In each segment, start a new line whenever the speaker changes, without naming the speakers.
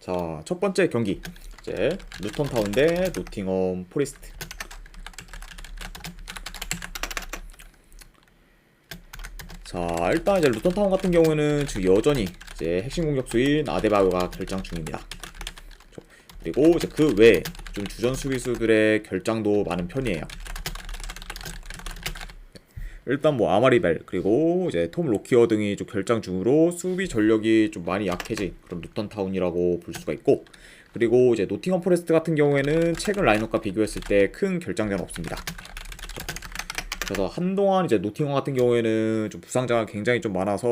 자, 첫 번째 경기 이제 루턴 타운 대 노팅엄 포레스트. 자, 일단 이제 루턴 타운 같은 경우는 지금 여전히 이제 핵심 공격수인 아데바요가 결장 중입니다. 그리고 이제 그 외에 좀 주전 수비수들의 결장도 많은 편이에요. 일단 뭐 아마리벨 그리고 이제 톰 로키어 등이 좀 결장 중으로 수비 전력이 좀 많이 약해진 그런 루턴 타운이라고 볼 수가 있고, 그리고 이제 노팅엄 포레스트 같은 경우에는 최근 라인업과 비교했을 때 큰 결장자는 없습니다. 그래서 한동안 이제 노팅엄 같은 경우에는 좀 부상자가 굉장히 좀 많아서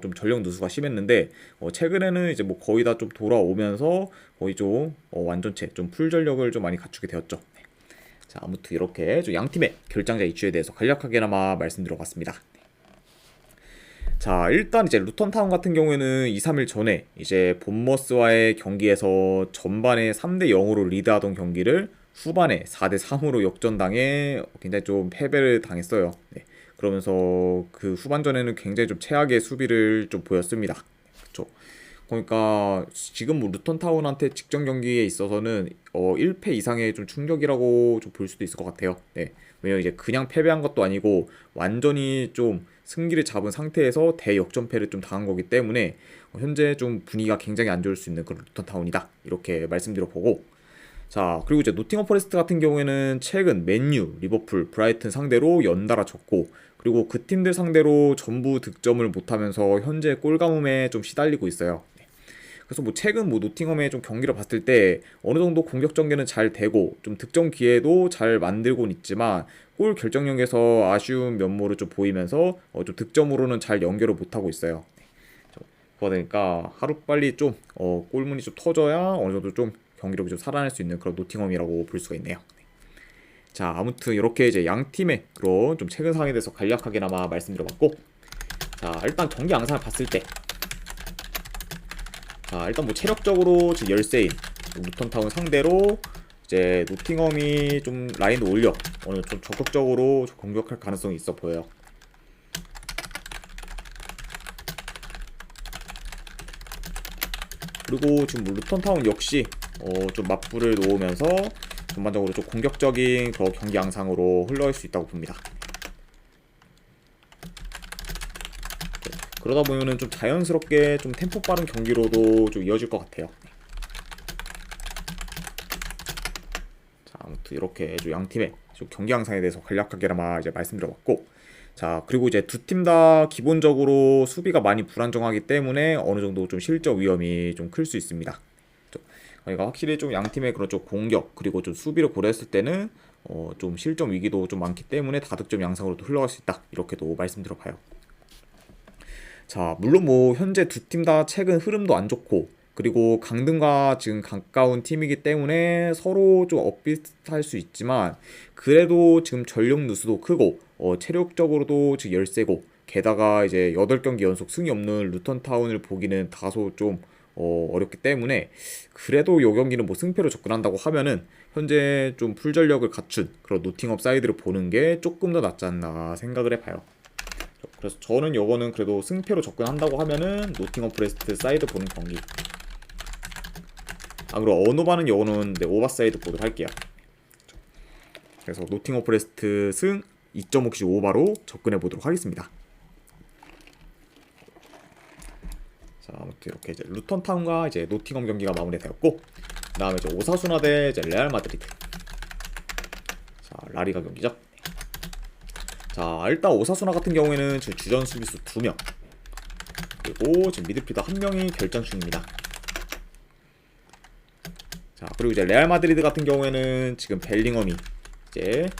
좀 전력 누수가 심했는데, 최근에는 이제 뭐 거의 다 좀 돌아오면서 거의 좀 완전체 좀 풀 전력을 좀 많이 갖추게 되었죠. 자, 아무튼 이렇게 좀 양팀의 결장자 이슈에 대해서 간략하게나마 말씀드려봤습니다. 자, 일단 이제 루턴 타운 같은 경우에는 2, 3일 전에 이제 본머스와의 경기에서 전반에 3대 0으로 리드하던 경기를 후반에 4대 3으로 역전당해 굉장히 좀 패배를 당했어요. 네. 그러면서 그 후반전에는 굉장히 좀 최악의 수비를 좀 보였습니다. 그쵸? 그러니까 지금 뭐 루턴 타운한테 직전 경기에 있어서는 1패 이상의 좀 충격이라고 좀 볼 수도 있을 것 같아요. 네. 왜냐면 이제 그냥 패배한 것도 아니고 완전히 좀 승기를 잡은 상태에서 대역전패를 좀 당한 거기 때문에 현재 좀 분위기가 굉장히 안 좋을 수 있는 그런 루턴 타운이다, 이렇게 말씀드려 보고, 자, 그리고 이제 노팅엄 포레스트 같은 경우에는 최근 맨유, 리버풀, 브라이튼 상대로 연달아 졌고, 그리고 그 팀들 상대로 전부 득점을 못하면서 현재 골가뭄에 좀 시달리고 있어요. 그래서 뭐 최근 뭐 노팅엄의 좀 경기를 봤을 때 어느 정도 공격 전개는 잘 되고 좀 득점 기회도 잘 만들곤 있지만 골 결정력에서 아쉬운 면모를 좀 보이면서 좀 득점으로는 잘 연결을 못하고 있어요. 그러니까 하루빨리 좀 골문이 좀 터져야 어느 정도 좀 경기력이 좀 살아날 수 있는 그런 노팅엄이라고 볼 수가 있네요. 자, 아무튼 이렇게 이제 양 팀의 그런 좀 최근 상황에 대해서 간략하게나마 말씀드려봤고, 자, 일단 경기 양상을 봤을 때, 자, 일단 뭐 체력적으로 지금 열세인 루턴 타운 상대로 이제 노팅엄이 좀 라인을 올려 어느 좀 적극적으로 공격할 가능성이 있어 보여요. 그리고 지금 뭐 루턴 타운 역시 좀 맞불을 놓으면서 전반적으로 좀 공격적인 그런 경기 양상으로 흘러갈 수 있다고 봅니다. 그러다 보면은 좀 자연스럽게 좀 템포 빠른 경기로도 좀 이어질 것 같아요. 자, 아무튼 이렇게 좀 양 팀의 좀 경기 양상에 대해서 간략하게나마 이제 말씀드려봤고, 자, 그리고 이제 두 팀 다 기본적으로 수비가 많이 불안정하기 때문에 어느 정도 좀 실점 위험이 좀 클 수 있습니다. 그러니까 확실히 좀 양 팀의 그런 좀 공격 그리고 좀 수비를 고려했을 때는 좀 실점 위기도 좀 많기 때문에 다득점 양상으로도 흘러갈 수 있다, 이렇게도 말씀드려봐요. 자, 물론 뭐 현재 두 팀 다 최근 흐름도 안 좋고, 그리고 강등과 지금 가까운 팀이기 때문에 서로 좀 엇비슷할 수 있지만, 그래도 지금 전력 누수도 크고 체력적으로도 지금 열세고, 게다가 이제 8경기 연속 승이 없는 루턴 타운을 보기는 다소 좀 어렵기 때문에, 그래도 이 경기는 뭐 승패로 접근한다고 하면은 현재 좀 풀전력을 갖춘 그런 노팅엄 사이드를 보는 게 조금 더 낫지 않나 생각을 해봐요. 그래서 저는 요거는 그래도 승패로 접근한다고 하면은 노팅엄 포레스트 사이드 보는 경기. 그리고 언오바는 요거는 오버사이드 보도록 할게요. 그래서 노팅엄 포레스트 승 2.5씩 오버로 접근해 보도록 하겠습니다. 자, 아무튼 이렇게 이제 루턴 타운과 이제 노팅엄 경기가 마무리되었고, 그다음에 이제 오사수나 대 이제 레알 마드리드. 자, 라리가 경기죠. 자, 일단 오사수나 같은 경우에는 지금 주전 수비수 2명, 그리고 지금 미드필더 1명이 결장 중입니다. 자, 그리고 이제 레알 마드리드 같은 경우에는 지금 벨링엄이 이제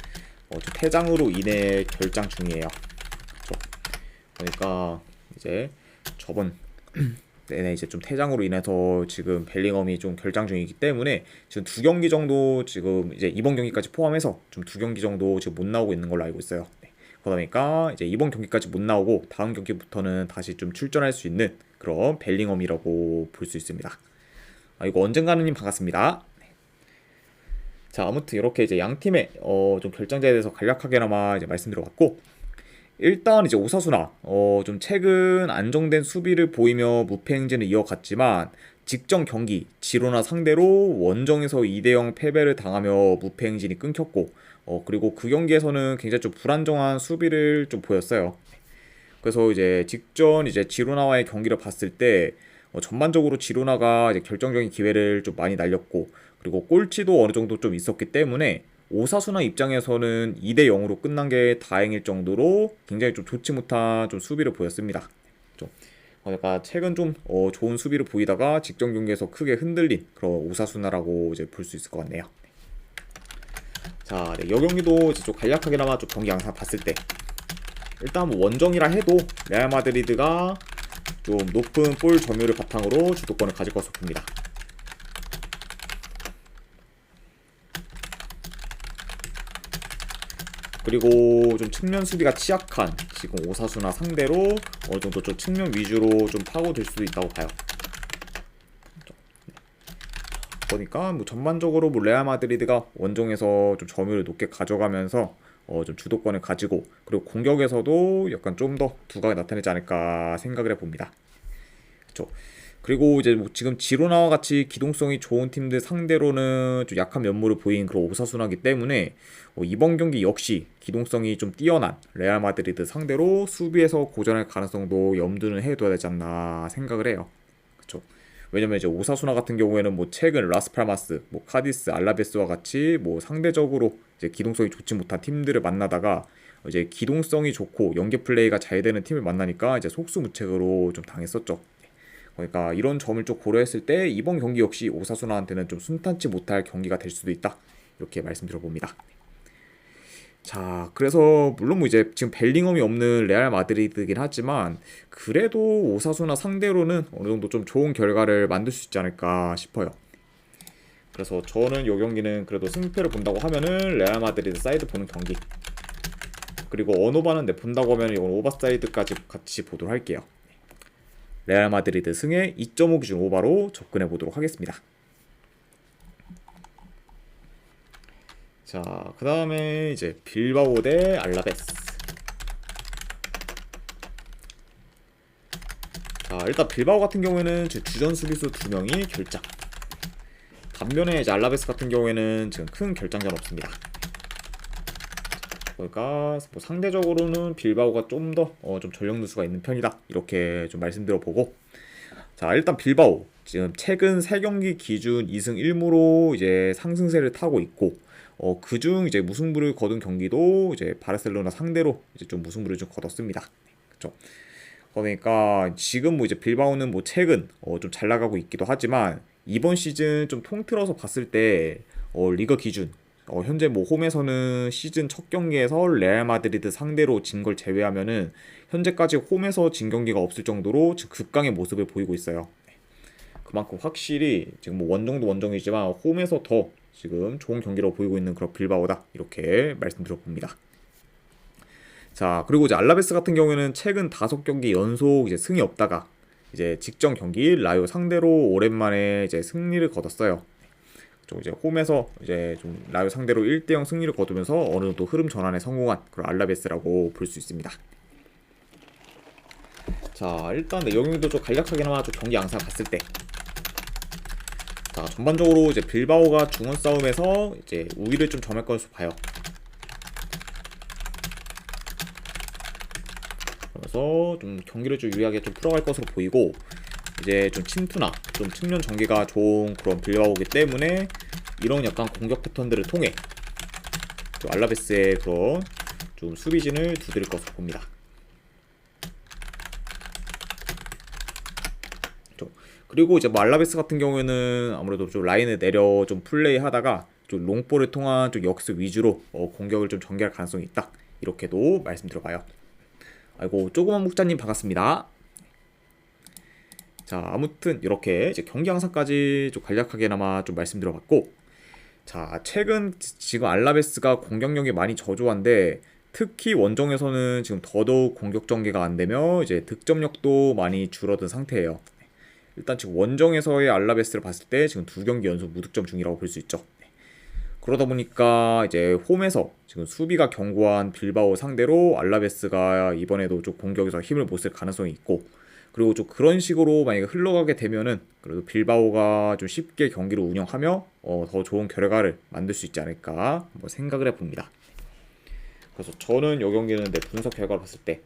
좀 퇴장으로 인해 결장 중이에요. 그렇죠? 그러니까 이제 저번 내내 이제 좀 퇴장으로 인해서 지금 벨링엄이 좀 결장 중이기 때문에 지금 2경기 정도, 지금 이제 이번 경기까지 포함해서 좀 2경기 정도 지금 못 나오고 있는 걸로 알고 있어요. 그러니까 이제 이번 경기까지 못 나오고 다음 경기부터는 다시 좀 출전할 수 있는 그런 벨링엄이라고 볼 수 있습니다. 이거 언젠가는 반갑습니다. 자, 아무튼 이렇게 이제 양 팀의 좀 결장자에 대해서 간략하게나마 이제 말씀드려봤고, 일단 이제 오사수나 좀 최근 안정된 수비를 보이며 무패 행진을 이어갔지만 직전 경기 지로나 상대로 원정에서 2대0 패배를 당하며 무패 행진이 끊겼고 그리고 그 경기에서는 굉장히 좀 불안정한 수비를 좀 보였어요. 그래서 이제 직전 이제 지로나와의 경기를 봤을 때 전반적으로 지로나가 이제 결정적인 기회를 좀 많이 날렸고 그리고 골치도 어느 정도 좀 있었기 때문에 오사수나 입장에서는 2대 0으로 끝난 게 다행일 정도로 굉장히 좀 좋지 못한 좀 수비를 보였습니다. 좀 그러니까 최근 좀 좋은 수비를 보이다가 직전 경기에서 크게 흔들린 그런 오사수나라고 이제 볼 수 있을 것 같네요. 자, 네, 이 경기도 이제 좀 간략하게나마 좀 경기 양상 봤을 때 일단 뭐 원정이라 해도 레알 마드리드가 좀 높은 볼 점유율을 바탕으로 주도권을 가질 것으로 봅니다. 그리고 좀 측면 수비가 취약한 지금 오사수나 상대로 어느 정도 좀 측면 위주로 좀 파고들 수도 있다고 봐요. 보니까 뭐 전반적으로 뭐 레알 마드리드가 원정에서 좀 점유율을 높게 가져가면서 좀 주도권을 가지고 그리고 공격에서도 약간 좀 더 두각이 나타내지 않을까 생각을 해봅니다. 그렇죠. 그리고 이제 뭐 지금 지로나와 같이 기동성이 좋은 팀들 상대로는 좀 약한 면모를 보인 그런 오사수나기 때문에 이번 경기 역시 기동성이 좀 뛰어난 레알 마드리드 상대로 수비에서 고전할 가능성도 염두는 해둬야 되지 않나 생각을 해요. 그렇죠. 왜냐면 이제 오사수나 같은 경우에는 뭐 최근 라스팔마스, 뭐 카디스, 알라베스와 같이 뭐 상대적으로 이제 기동성이 좋지 못한 팀들을 만나다가 이제 기동성이 좋고 연계 플레이가 잘 되는 팀을 만나니까 이제 속수무책으로 좀 당했었죠. 그러니까 이런 점을 좀 고려했을 때 이번 경기 역시 오사수나한테는 좀 순탄치 못할 경기가 될 수도 있다. 이렇게 말씀드려봅니다. 자, 그래서 물론 뭐 이제 지금 벨링엄이 없는 레알 마드리드긴 하지만 그래도 오사수나 상대로는 어느 정도 좀 좋은 결과를 만들 수 있지 않을까 싶어요. 그래서 저는 이 경기는 그래도 승패를 본다고 하면은 레알 마드리드 사이드 보는 경기. 그리고 언오바는 본다고 하면 이건 오바 사이드까지 같이 보도록 할게요. 레알 마드리드 승에 2.5 기준 오바로 접근해 보도록 하겠습니다. 자, 그 다음에 이제 빌바오 대 알라베스. 자, 일단 빌바오 같은 경우에는 주전 수비수 2명이 결장. 반면에 이제 알라베스 같은 경우에는 지금 큰 결장전 없습니다. 그러니까 뭐 상대적으로는 빌바오가 좀 더 좀 전력 누수가 있는 편이다. 이렇게 좀 말씀드려보고. 자, 일단 빌바오 지금 최근 3경기 기준 2승 1무로 이제 상승세를 타고 있고 그중 이제 무승부를 거둔 경기도 이제 바르셀로나 상대로 이제 좀 무승부를 좀 거뒀습니다. 그렇죠. 그러니까 지금 뭐 이제 빌바오는 뭐 최근 좀 잘 나가고 있기도 하지만 이번 시즌 좀 통틀어서 봤을 때 리그 기준 현재 뭐 홈에서는 시즌 첫 경기에서 레알 마드리드 상대로 진 걸 제외하면은 현재까지 홈에서 진 경기가 없을 정도로 지금 급강의 모습을 보이고 있어요. 그만큼 확실히 지금 뭐 원정도 원정이지만 홈에서 더 지금 좋은 경기로 보이고 있는 그런 빌바오다 이렇게 말씀드려봅니다. 자, 그리고 이제 알라베스 같은 경우에는 최근 5경기 연속 이제 승이 없다가 이제 직전 경기 라요 상대로 오랜만에 이제 승리를 거뒀어요. 이제 홈에서 이제 좀 라요 상대로 1대0 승리를 거두면서 어느 정도 흐름 전환에 성공한 그런 알라베스라고 볼 수 있습니다. 자, 일단 영웅도 좀 간략하게나마 좀 경기 양상 봤을 때, 자, 전반적으로 이제 빌바오가 중원 싸움에서 이제 우위를 좀 점할 것으로 봐요. 그래서 좀 경기를 좀 유리하게 좀 풀어갈 것으로 보이고, 이제 좀 침투나 좀 측면 전개가 좋은 그런 빌바오기 때문에 이런 약간 공격 패턴들을 통해 좀 알라베스의 그런 좀 수비진을 두드릴 것으로 봅니다. 그리고 이제 뭐 알라베스 같은 경우에는 아무래도 좀 라인을 내려 좀 플레이하다가 좀 롱볼을 통한 좀 역습 위주로 공격을 좀 전개할 가능성이 있다. 이렇게도 말씀드려봐요. 아이고, 조그만 목자님 반갑습니다. 자, 아무튼 이렇게 이제 경기 양상까지 좀 간략하게나마 좀 말씀드려봤고, 자, 최근 지금 알라베스가 공격력이 많이 저조한데 특히 원정에서는 지금 더더욱 공격 전개가 안 되며 이제 득점력도 많이 줄어든 상태예요. 일단 지금 원정에서의 알라베스를 봤을 때 지금 2경기 연속 무득점 중이라고 볼 수 있죠. 그러다 보니까 이제 홈에서 지금 수비가 견고한 빌바오 상대로 알라베스가 이번에도 좀 공격에서 힘을 못 쓸 가능성이 있고, 그리고 좀 그런 식으로 만약에 흘러가게 되면은 그래도 빌바오가 좀 쉽게 경기를 운영하며 더 좋은 결과를 만들 수 있지 않을까 한번 생각을 해봅니다. 그래서 저는 이 경기는 내 분석 결과를 봤을 때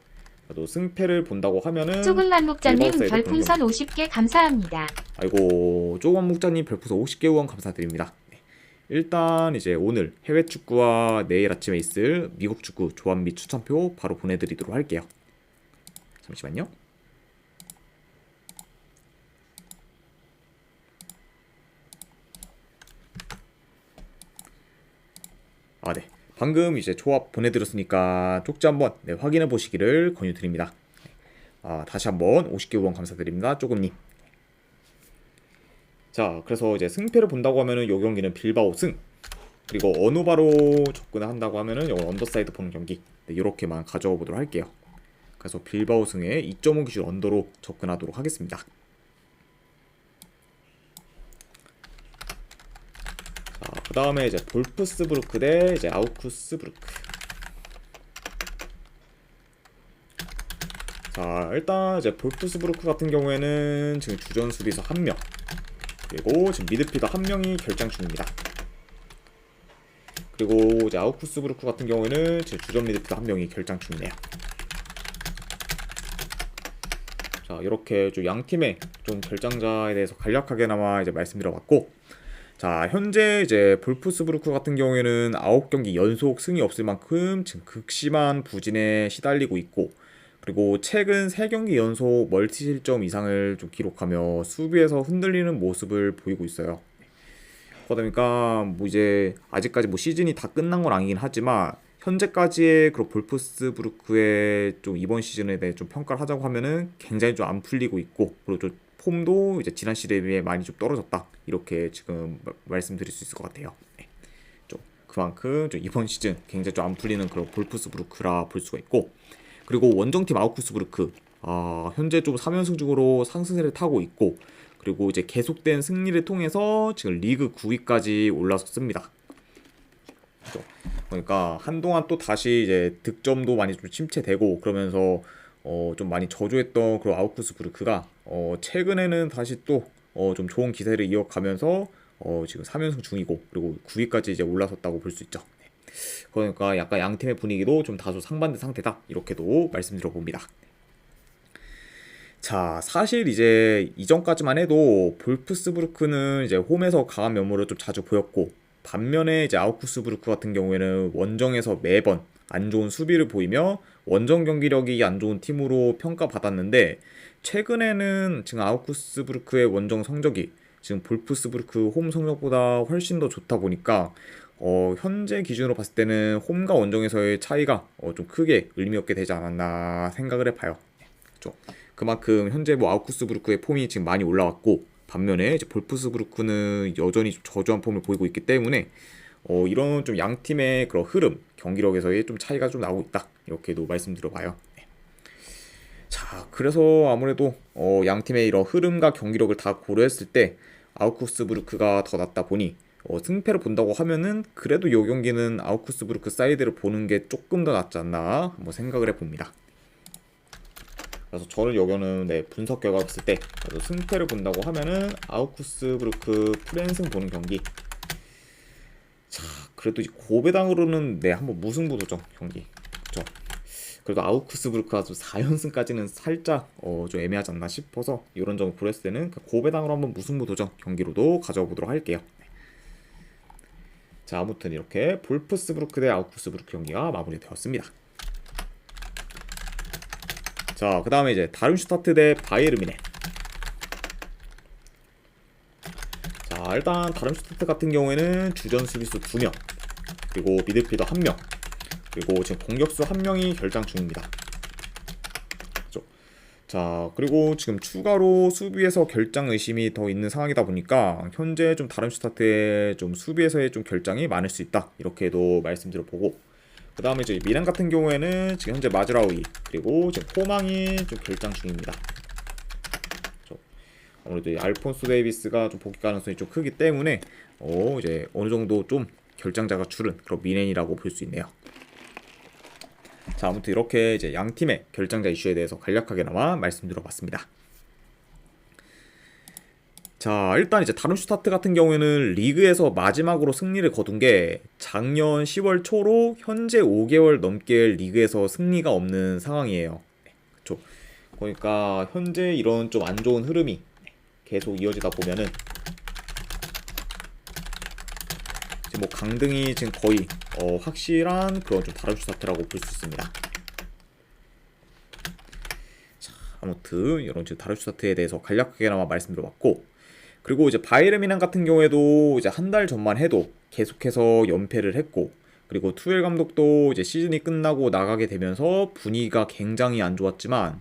그래도 승패를 본다고 하면은
쪼글란 목자님
빌바오 사이드 보는
별풍선
경기.
50개 감사합니다.
아이고 조금 목자님 별풍선 50개 후원 감사드립니다. 네. 일단 이제 오늘 해외 축구와 내일 아침에 있을 미국 축구 조합 및 추천표 바로 보내드리도록 할게요. 잠시만요. 아, 네. 방금 이제 조합 보내드렸으니까 쪽지 한번 확인해 보시기를 권유드립니다. 다시 한번 50개 후원 감사드립니다. 쪼금님. 자, 그래서 이제 승패를 본다고 하면은 이 경기는 빌바오 승. 그리고 어느 바로 접근을 한다고 하면은 이건 언더사이드 보는 경기. 네, 이렇게만 가져가 보도록 할게요. 그래서 빌바오 승에 2.5 기준 언더로 접근하도록 하겠습니다. 자, 그 다음에 이제 볼프스부르크 대 이제 아우크스부르크. 자, 일단 이제 볼프스부르크 같은 경우에는 지금 주전 수비수 1명, 그리고 지금 미드필더 1명이 결장 중입니다. 그리고 이제 아우크스부르크 같은 경우에는 지금 주전 미드필더 1명이 결장 중이네요. 자, 이렇게 좀 양 팀의 좀 결장자에 대해서 간략하게나마 이제 말씀드려봤고, 자, 현재 이제 볼프스부르크 같은 경우에는 9경기 연속 승이 없을 만큼 지금 극심한 부진에 시달리고 있고, 그리고 최근 3경기 연속 멀티 실점 이상을 좀 기록하며 수비에서 흔들리는 모습을 보이고 있어요. 그러다 보니까 뭐 이제 아직까지 뭐 시즌이 다 끝난 건 아니긴 하지만 현재까지의 그런 볼프스부르크의 좀 이번 시즌에 대해 좀 평가를 하자고 하면은 굉장히 좀 안 풀리고 있고, 그리고 좀 폼도 이제 지난 시즌에 비해 많이 좀 떨어졌다, 이렇게 지금 말씀드릴 수 있을 것 같아요. 네. 좀 그만큼 좀 이번 시즌 굉장히 좀 안 풀리는 그런 볼프스부르크라 볼 수가 있고, 그리고 원정팀 아우크스부르크 현재 좀 3연승 중으로 상승세를 타고 있고, 그리고 이제 계속된 승리를 통해서 지금 리그 9위까지 올라섰습니다. 그러니까 한동안 또 다시 이제 득점도 많이 좀 침체되고 그러면서 좀 많이 저조했던 그런 아우크스부르크가 최근에는 다시 또 좀 좋은 기세를 이어가면서 지금 3연승 중이고, 그리고 9위까지 이제 올라섰다고 볼 수 있죠. 그러니까 약간 양 팀의 분위기도 좀 다소 상반된 상태다, 이렇게도 말씀드려봅니다. 자, 사실 이제 이전까지만 해도 볼프스부르크는 이제 홈에서 강한 면모를 좀 자주 보였고, 반면에 이제 아우크스부르크 같은 경우에는 원정에서 매번 안 좋은 수비를 보이며 원정 경기력이 안 좋은 팀으로 평가받았는데, 최근에는 지금 아우크스부르크의 원정 성적이 지금 볼프스부르크 홈 성적보다 훨씬 더 좋다 보니까 현재 기준으로 봤을 때는 홈과 원정에서의 차이가 좀 크게 의미 없게 되지 않았나 생각을 해봐요. 그렇죠? 그만큼 현재 뭐 아우크스부르크의 폼이 지금 많이 올라왔고, 반면에 이제 볼프스부르크는 여전히 좀 저조한 폼을 보이고 있기 때문에 이런 좀 양 팀의 그런 흐름, 경기력에서의 좀 차이가 좀 나오고 있다, 이렇게도 말씀드려봐요. 네. 자, 그래서 아무래도 양 팀의 이런 흐름과 경기력을 다 고려했을 때 아우크스부르크가 더 낫다 보니 승패를 본다고 하면은 그래도 이 경기는 아우크스부르크 사이드를 보는 게 조금 더 낫지 않나 한번 생각을 해봅니다. 그래서 저는 여기는 분석 결과 봤을 때 그래도 승패를 본다고 하면은 아우크스부르크 프랜승 보는 경기. 자, 그래도 고배당으로는 한번 무승부 도전 경기. 그렇죠? 그래도 아우크스부르크가 좀 4연승까지는 살짝 좀 애매하지 않나 싶어서 이런 점을 고렸을 때는 고배당으로 한번 무승부 도전 경기로도 가져와 보도록 할게요. 자, 아무튼 이렇게 볼프스부르크 대 아우크스부르크 경기가 마무리되었습니다. 자, 그 다음에 이제 다름슈타트 대 바이에른 뮌헨. 자, 일단 다름슈타트 같은 경우에는 주전 수비수 2명, 그리고 미드필더 1명, 그리고 지금 공격수 1명이 결장 중입니다. 그렇죠? 자, 그리고 지금 추가로 수비에서 결장 의심이 더 있는 상황이다 보니까 현재 좀 다름슈타트의 좀 수비에서의 좀 결장이 많을 수 있다, 이렇게도 말씀드려보고, 그 다음에 이제 미란 같은 경우에는 지금 현재 마즈라우이, 그리고 지금 포망이 좀 결장 중입니다. 그렇죠? 아무래도 알폰소 데이비스가 좀 복귀 가능성이 좀 크기 때문에 이제 어느 정도 좀 결장자가 줄은 그런 미넨이라고 볼 수 있네요. 자, 아무튼 이렇게 이제 양 팀의 결장자 이슈에 대해서 간략하게나마 말씀드려봤습니다. 자, 일단 이제 다룬슈타트 같은 경우에는 리그에서 마지막으로 승리를 거둔 게 작년 10월 초로 현재 5개월 넘게 리그에서 승리가 없는 상황이에요. 그쵸. 그러니까 현재 이런 좀 안 좋은 흐름이 계속 이어지다 보면은 이제 뭐 강등이 지금 거의 확실한 그런 좀 다룬슈타트라고 볼 수 있습니다. 자, 아무튼 이런 지금 다룬슈타트에 대해서 간략하게나마 말씀드려봤고, 그리고 이제 바이에른 미넨 같은 경우에도 이제 한 달 전만 해도 계속해서 연패를 했고, 그리고 투엘 감독도 이제 시즌이 끝나고 나가게 되면서 분위기가 굉장히 안 좋았지만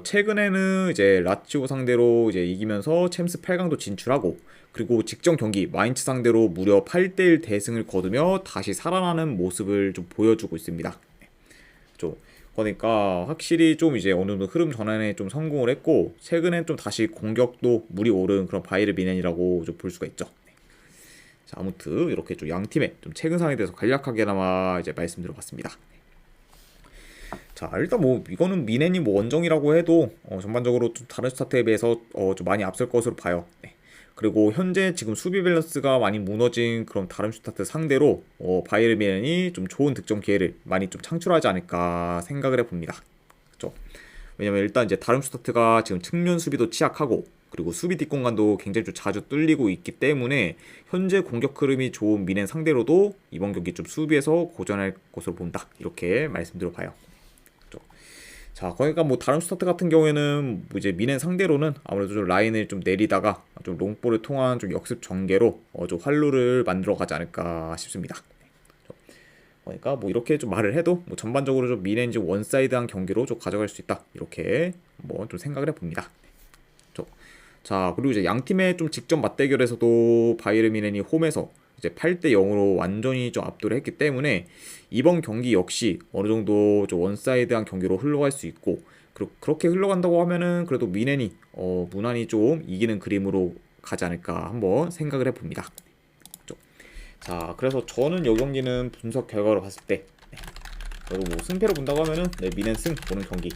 최근에는 이제 라치오 상대로 이제 이기면서 챔스 8강도 진출하고, 그리고 직전 경기 마인츠 상대로 무려 8대1 대승을 거두며 다시 살아나는 모습을 좀 보여주고 있습니다. 좀 그러니까 확실히 좀 이제 어느 정도 흐름 전환에 좀 성공을 했고, 최근엔 좀 다시 공격도 물이 오른 그런 바이에른 미넨이라고 좀 볼 수가 있죠. 자, 아무튼 이렇게 좀 양 팀의 좀 최근 상황에 대해서 간략하게나마 이제 말씀드려봤습니다. 자, 일단 뭐 이거는 미넨이 뭐 원정이라고 해도 전반적으로 좀 다른 스타트에 비해서 좀 많이 앞설 것으로 봐요. 네. 그리고 현재 지금 수비 밸런스가 많이 무너진 그런 다른 슈타트 상대로 바이에른 미넨이 좀 좋은 득점 기회를 많이 좀 창출하지 않을까 생각을 해봅니다. 그렇죠? 왜냐면 일단 이제 다른 슈타트가 지금 측면 수비도 취약하고, 그리고 수비 뒷공간도 굉장히 좀 자주 뚫리고 있기 때문에 현재 공격 흐름이 좋은 미넨 상대로도 이번 경기 좀 수비에서 고전할 것으로 본다, 이렇게 말씀드려봐요. 자, 그러니까 뭐 다른 스타트 같은 경우에는 뭐 이제 미넨 상대로는 아무래도 좀 라인을 좀 내리다가 좀 롱볼을 통한 좀 역습 전개로 좀 활로를 만들어 가지 않을까 싶습니다. 그러니까 뭐 이렇게 좀 말을 해도 뭐 전반적으로 좀 미넨이 좀 원사이드한 경기로 좀 가져갈 수 있다, 이렇게 뭐 좀 생각을 해봅니다. 자, 그리고 이제 양 팀의 좀 직전 맞대결에서도 바이에른 미넨이 홈에서 이제 8대 0으로 완전히 좀 압도를 했기 때문에 이번 경기 역시 어느 정도 좀 원사이드한 경기로 흘러갈 수 있고, 그렇게 흘러간다고 하면은 그래도 미넨이 무난히 좀 이기는 그림으로 가지 않을까 한번 생각을 해봅니다. 자, 그래서 저는 이 경기는 분석 결과로 봤을 때, 그래도 뭐 승패로 본다고 하면은 미넨 승 보는 경기.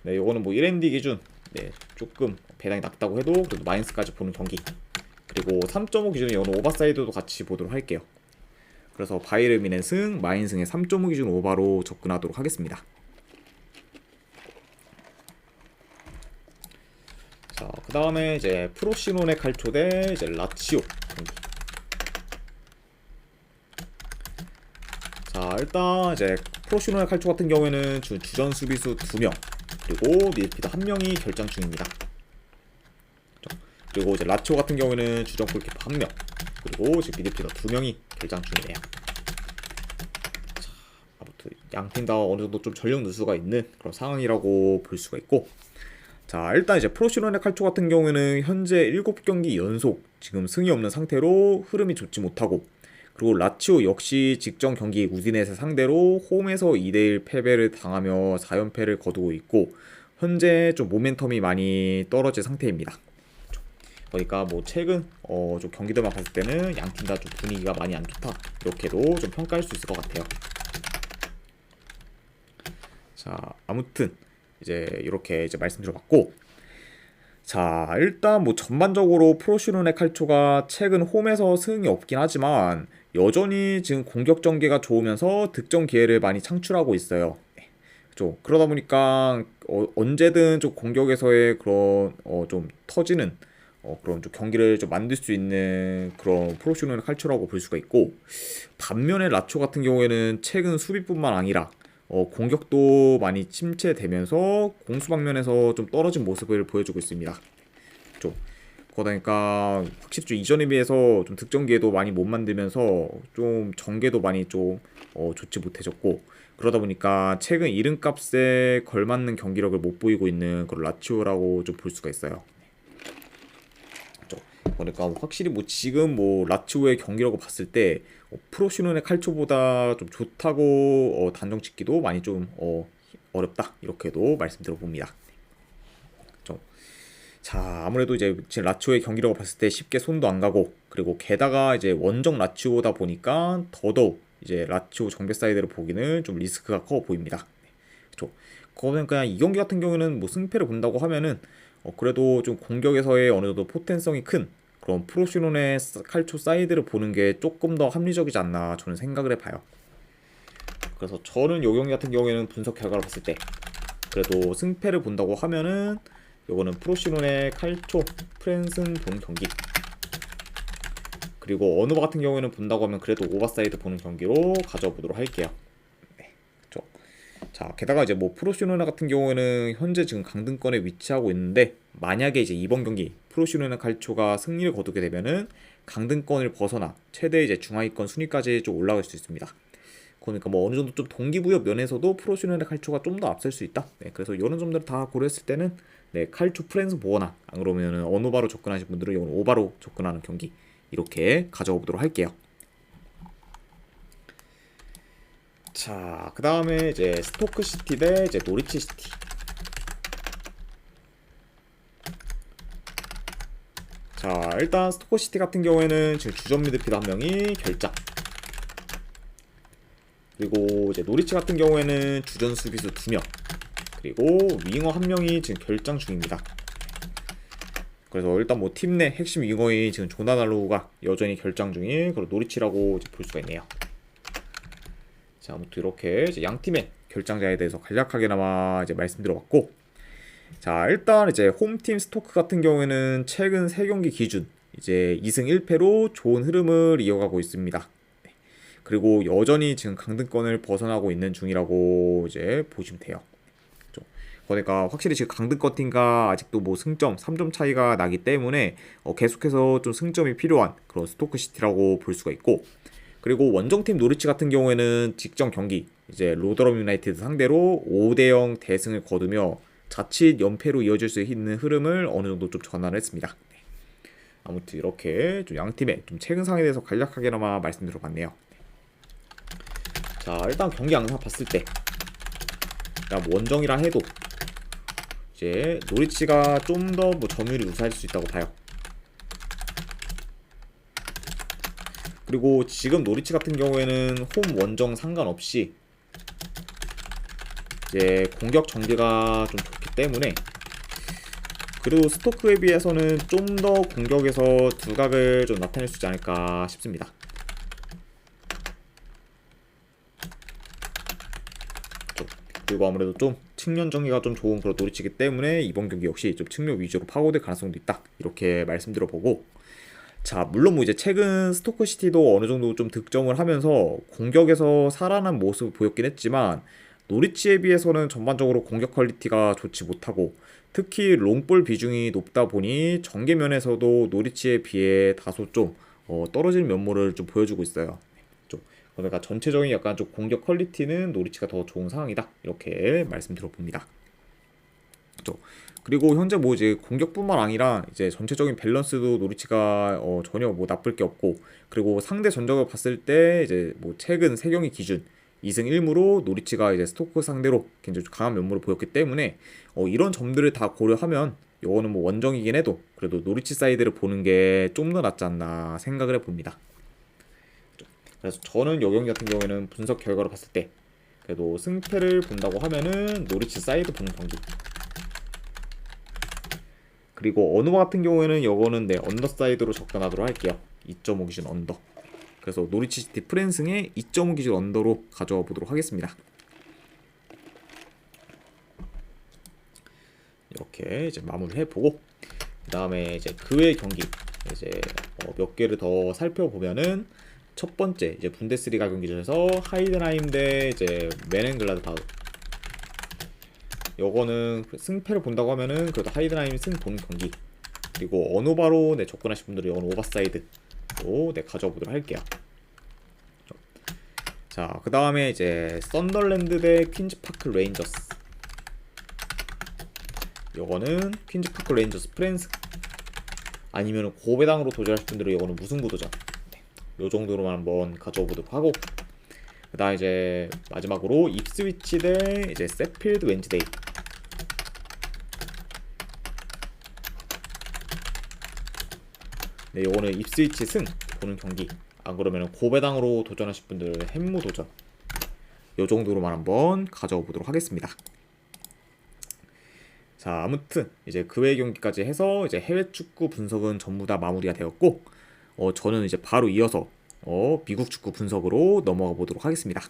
네, 요거는 뭐 1엔디 기준 조금 배당이 낮다고 해도 그래도 마인스까지 보는 경기, 그리고 3.5 기준에 여는 오버사이드도 같이 보도록 할게요. 그래서 바이에른 미넨 승, 마인승의 3.5 기준 오버로 접근하도록 하겠습니다. 자, 그 다음에 이제 프로시노네 칼초 대 이제 라치오 경기. 자, 일단 이제 프로시노네 칼초 같은 경우에는 주전 수비수 2명, 그리고 미드필더 1명이 결장 중입니다. 그리고 이제 라치오 같은 경우에는 주전 골키퍼 1명, 그리고 지금 미드필더 2명이 결장 중이네요. 자, 아무튼 양팀 다 어느 정도 좀 전력 누수가 있는 그런 상황이라고 볼 수가 있고, 자, 일단 이제 프로시노네 칼초 같은 경우에는 현재 7경기 연속 지금 승이 없는 상태로 흐름이 좋지 못하고, 그리고 라치오 역시 직전 경기 우디네세 상대로 홈에서 2대1 패배를 당하며 4연패를 거두고 있고, 현재 좀 모멘텀이 많이 떨어진 상태입니다. 그러니까 뭐 최근 좀 경기들만 봤을 때는 양팀 다 좀 분위기가 많이 안 좋다, 이렇게도 좀 평가할 수 있을 것 같아요. 자, 아무튼 이제 이렇게 이제 말씀드려봤고, 자, 일단 뭐 전반적으로 프로시노네 칼초가 최근 홈에서 승이 없긴 하지만 여전히 지금 공격 전개가 좋으면서 득점 기회를 많이 창출하고 있어요. 그렇죠. 그러다 보니까 언제든 좀 공격에서의 그런 좀 터지는 그런 좀 경기를 좀 만들 수 있는 그런 프로시노네 칼초라고 볼 수가 있고, 반면에 라초 같은 경우에는 최근 수비뿐만 아니라 공격도 많이 침체되면서 공수 방면에서 좀 떨어진 모습을 보여주고 있습니다. 좀 그러니까 확실히 좀 이전에 비해서 좀 득점 기회도 많이 못 만들면서 좀 전개도 많이 좀 좋지 못해졌고, 그러다 보니까 최근 이름값에 걸맞는 경기력을 못 보이고 있는 그런 라치오라고 좀 볼 수가 있어요. 그러니까 확실히 뭐 지금 뭐 라치오의 경기라고 봤을 때 프로시노네 칼초보다 좀 좋다고 단정 짓기도 많이 좀 어렵다, 이렇게도 말씀드려봅니다. 자, 아무래도 이제 지금 라치오의 경기라고 봤을 때 쉽게 손도 안 가고, 그리고 게다가 이제 원정 라치오다 보니까 더더욱 이제 라치오 정배 사이드를 보기는 좀 리스크가 커 보입니다. 그렇죠. 그러면 그냥 이 경기 같은 경우는 뭐 승패를 본다고 하면은 그래도 좀 공격에서의 어느 정도 포텐성이 큰 그런 프로시논의 칼초 사이드를 보는 게 조금 더 합리적이지 않나 저는 생각을 해봐요. 그래서 저는 요 경기 같은 경우에는 분석 결과를 봤을 때 그래도 승패를 본다고 하면은 요거는 프로시논의 칼초 프랜슨 본 경기, 그리고 어느바 같은 경우에는 본다고 하면 그래도 오버사이드 보는 경기로 가져보도록 할게요. 네, 그렇죠. 자, 게다가 이제 뭐 프로시노나 같은 경우에는 현재 지금 강등권에 위치하고 있는데, 만약에 이제 이번 경기 프로시노나 칼초가 승리를 거두게 되면은 강등권을 벗어나 최대 이제 중하위권 순위까지 좀 올라갈 수 있습니다. 그러니까 뭐 어느 정도 좀 동기부여 면에서도 프로시노나 칼초가 좀 더 앞설 수 있다. 네, 그래서 이런 점들을 다 고려했을 때는 네, 칼초 프랜스 보거나 안 그러면은 어노바로 접근하신 분들은 이건 오바로 접근하는 경기 이렇게 가져가 보도록 할게요. 자, 그 다음에 이제 스토크 시티 대 이제 노리치 시티. 자, 일단 스토크 시티 같은 경우에는 지금 주전 미드필더 한 명이 결장. 그리고 이제 노리치 같은 경우에는 주전 수비수 2명. 그리고 윙어 한 명이 지금 결장 중입니다. 그래서 일단 뭐 팀 내 핵심 윙어인 지금 조나달로우가 여전히 결장 중인 그런 노리치라고 이제 볼 수가 있네요. 자, 아무튼 이렇게 이제 양 팀의 결장자에 대해서 간략하게나마 이제 말씀드려봤고, 자, 일단 이제 홈팀 스토크 같은 경우에는 최근 3경기 기준 이제 2승 1패로 좋은 흐름을 이어가고 있습니다. 네. 그리고 여전히 지금 강등권을 벗어나고 있는 중이라고 이제 보시면 돼요. 그러니까 확실히 지금 강등권 팀과 아직도 뭐 승점 3점 차이가 나기 때문에 계속해서 좀 승점이 필요한 그런 스토크 시티라고 볼 수가 있고, 그리고 원정팀 노리치 같은 경우에는 직전 경기 이제 로더럼 유나이티드 상대로 5대0 대승을 거두며 자칫 연패로 이어질 수 있는 흐름을 어느 정도 좀 전환을 했습니다. 네. 아무튼 이렇게 좀 양 팀의 좀 최근 상황에 대해서 간략하게나마 말씀드려봤네요. 자, 일단 경기 양상 봤을 때, 뭐 원정이라 해도 이제 노리치가 좀 더 뭐 점유율이 우세할 수 있다고 봐요. 그리고 지금 노리치 같은 경우에는 홈 원정 상관없이 이제 공격 전개가 좀 좋기 때문에, 그리고 스토크에 비해서는 좀 더 공격에서 두각을 좀 나타낼 수 있지 않을까 싶습니다. 그리고 아무래도 좀 측면 전개가 좀 좋은 그런 노리치기 때문에 이번 경기 역시 좀 측면 위주로 파고들 가능성도 있다, 이렇게 말씀드려보고, 자, 물론 뭐 이제 최근 스토크 시티도 어느 정도 좀 득점을 하면서 공격에서 살아난 모습을 보였긴 했지만 노리치에 비해서는 전반적으로 공격 퀄리티가 좋지 못하고, 특히 롱볼 비중이 높다 보니 전개면에서도 노리치에 비해 다소 좀 떨어지는 면모를 좀 보여주고 있어요. 그러니까 전체적인 약간 좀 공격 퀄리티는 노리치가 더 좋은 상황이다, 이렇게 말씀드려봅니다. 그리고 현재 뭐 이제 공격뿐만 아니라 이제 전체적인 밸런스도 노리치가 전혀 뭐 나쁠 게 없고, 그리고 상대 전적을 봤을 때 이제 뭐 최근 3경기 기준 2승 1무로 노리치가 이제 스토크 상대로 굉장히 강한 면모를 보였기 때문에 이런 점들을 다 고려하면 이거는 뭐 원정이긴 해도 그래도 노리치 사이드를 보는 게 좀 더 낫지 않나 생각을 해봅니다. 그래서 저는 이 경기 같은 경우에는 분석 결과를 봤을 때 그래도 승패를 본다고 하면은 노리치 사이드 보는 경기, 그리고 어느 같은 경우에는 이거는 네, 언더사이드로 접근하도록 할게요. 2.5 기준 언더. 그래서 노리치 시티 프랜승의 2.5 기준 언더로 가져와 보도록 하겠습니다. 이렇게 이제 마무리를 해보고, 그 다음에 이제 그 외의 경기 이제 몇 개를 더 살펴보면은, 첫 번째 이제 분데스리가 경기 중에서 하이든하임 대 이제 메넨글라드바흐. 요거는 승패를 본다고 하면은 그래도 하이든하임 승 본 경기, 그리고 어노바로 네, 접근하신 분들은 이건 오버사이드로 네, 가져와 보도록 할게요. 자, 그 다음에 이제 썬더랜드 대 퀸즈파크 레인저스. 요거는 퀸즈파크 레인저스 프랜스, 아니면 고배당으로 도전하실 분들은 이거는 무승부 도전. 요 정도로만 한번 가져와 보도록 하고, 그 다음 이제 마지막으로 입스위치 대 이제 세필드 웬즈데이. 네, 요거는 입스위치 승 보는 경기, 안 그러면 고배당으로 도전하실 분들은 햄무 도전. 요 정도로만 한번 가져와 보도록 하겠습니다. 자, 아무튼 이제 그 외 경기까지 해서 이제 해외 축구 분석은 전부 다 마무리가 되었고, 저는 이제 바로 이어서 미국 축구 분석으로 넘어가 보도록 하겠습니다.